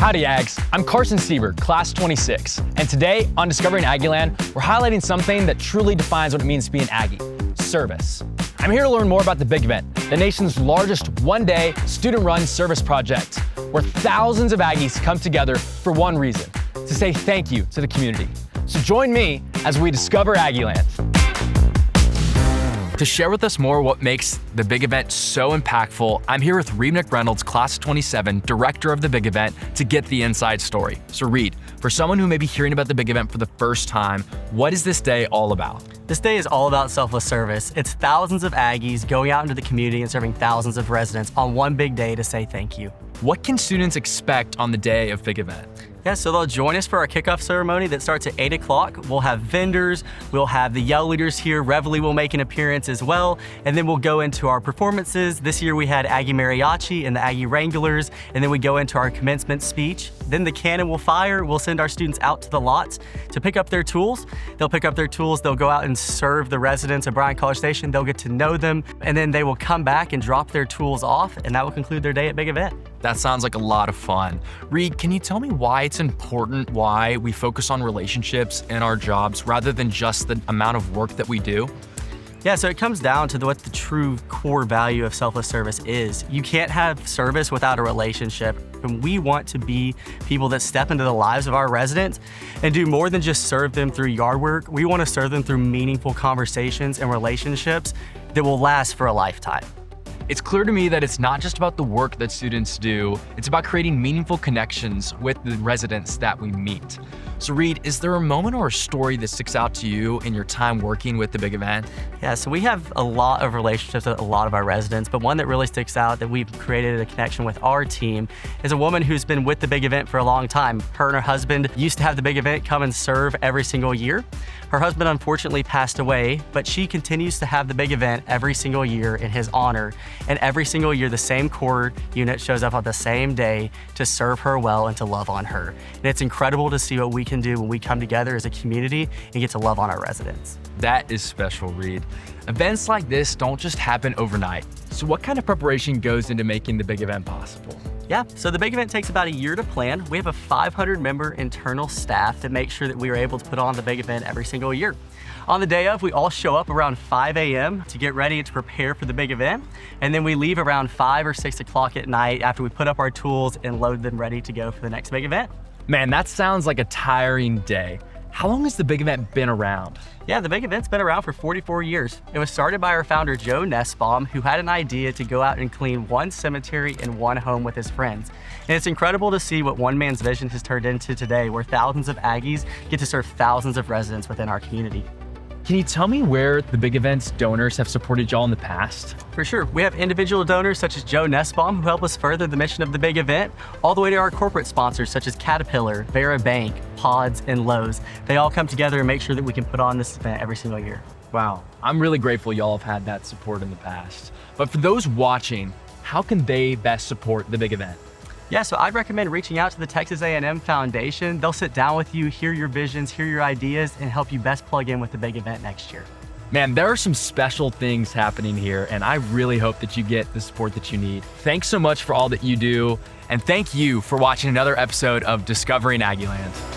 Howdy Aggs, I'm Carson Seiber, class 26, and today on Discovering Aggieland, we're highlighting something that truly defines what it means to be an Aggie, service. I'm here to learn more about the big event, the nation's largest one-day student-run service project, where thousands of Aggies come together for one reason, to say thank you to the community. So join me as we discover Aggieland. To share with us more what makes the big event so impactful, I'm here with Reed McReynolds, class 27, director of the big event, to get the inside story. So Reed, for someone who may be hearing about the big event for the first time, what is this day all about? This day is all about selfless service. It's thousands of Aggies going out into the community and serving thousands of residents on one big day to say thank you. What can students expect on the day of big event? Yeah, so they'll join us for our kickoff ceremony that starts at 8 o'clock. We'll have vendors, we'll have the Yell leaders here, Reveille will make an appearance as well, and then we'll go into our performances. This year we had Aggie Mariachi and the Aggie Wranglers, and then we go into our commencement speech. Then the cannon will fire, we'll send our students out to the lots to pick up their tools. They'll pick up their tools, they'll go out and serve the residents of Bryan-College Station, they'll get to know them, and then they will come back and drop their tools off, and that will conclude their day at big event. That sounds like a lot of fun. Reed, can you tell me why it's important, why we focus on relationships in our jobs rather than just the amount of work that we do? Yeah, so it comes down to what the true core value of selfless service is. You can't have service without a relationship. And we want to be people that step into the lives of our residents and do more than just serve them through yard work. We want to serve them through meaningful conversations and relationships that will last for a lifetime. It's clear to me that it's not just about the work that students do, it's about creating meaningful connections with the residents that we meet. So Reed, is there a moment or a story that sticks out to you in your time working with the big event? Yeah, so we have a lot of relationships with a lot of our residents, but one that really sticks out that we've created a connection with our team is a woman who's been with the big event for a long time. Her and her husband used to have the big event come and serve every single year. Her husband unfortunately passed away, but she continues to have the big event every single year in his honor. And every single year, the same core unit shows up on the same day to serve her well and to love on her. And it's incredible to see what we can do when we come together as a community and get to love on our residents. That is special, Reed. Events like this don't just happen overnight. So what kind of preparation goes into making the big event possible? Yeah, so the big event takes about a year to plan. We have a 500-member internal staff that makes sure that we are able to put on the big event every single year. On the day of, we all show up around 5 a.m. to get ready to prepare for the big event. And then we leave around 5 or 6 o'clock at night after we put up our tools and load them ready to go for the next big event. Man, that sounds like a tiring day. How long has the big event been around? Yeah, the big event's been around for 44 years. It was started by our founder, Joe Nussbaum, who had an idea to go out and clean one cemetery and one home with his friends. And it's incredible to see what one man's vision has turned into today, where thousands of Aggies get to serve thousands of residents within our community. Can you tell me where the big event's donors have supported y'all in the past? For sure. We have individual donors such as Joe Nussbaum who help us further the mission of the big event, all the way to our corporate sponsors such as Caterpillar, Vera Bank, Pods, and Lowe's. They all come together and make sure that we can put on this event every single year. Wow, I'm really grateful y'all have had that support in the past. But for those watching, how can they best support the big event? Yeah, so I'd recommend reaching out to the Texas A&M Foundation. They'll sit down with you, hear your visions, hear your ideas, and help you best plug in with the big event next year. Man, there are some special things happening here, and I really hope that you get the support that you need. Thanks so much for all that you do, and thank you for watching another episode of Discovering Aggieland.